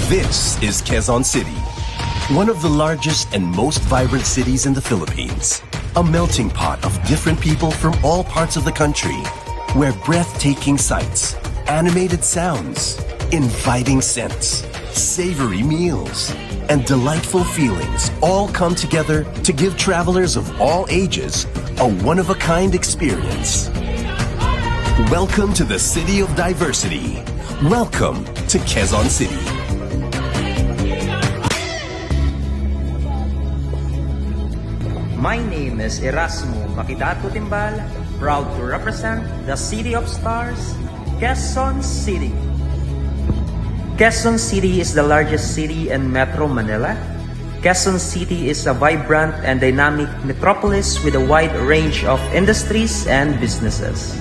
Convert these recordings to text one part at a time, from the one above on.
This is Quezon City, one of the largest and most vibrant cities in the Philippines. A melting pot of different people from all parts of the country, where breathtaking sights, animated sounds, inviting scents, savory meals, and delightful feelings all come together to give travelers of all ages a one-of-a-kind experience. Welcome to the City of Diversity. Welcome to Quezon City. My name is Erasmo Makidato Timbal, proud to represent the City of Stars, Quezon City. Quezon City is the largest city in Metro Manila. Quezon City is a vibrant and dynamic metropolis with a wide range of industries and businesses.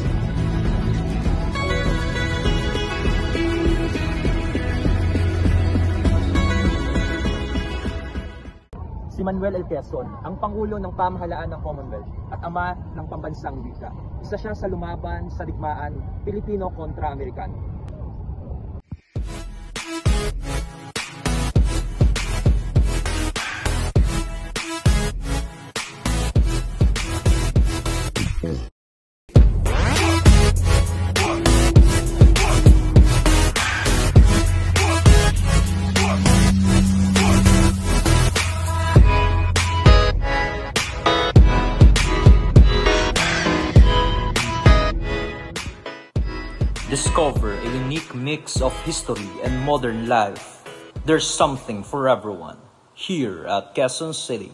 Si Manuel L. Quezon, ang Pangulo ng Pamahalaan ng Commonwealth at ama ng pambansang wika. Isa siya sa lumaban sa digmaan Pilipino kontra Amerikano. Discover a unique mix of history and modern life. There's something for everyone here at Quezon City.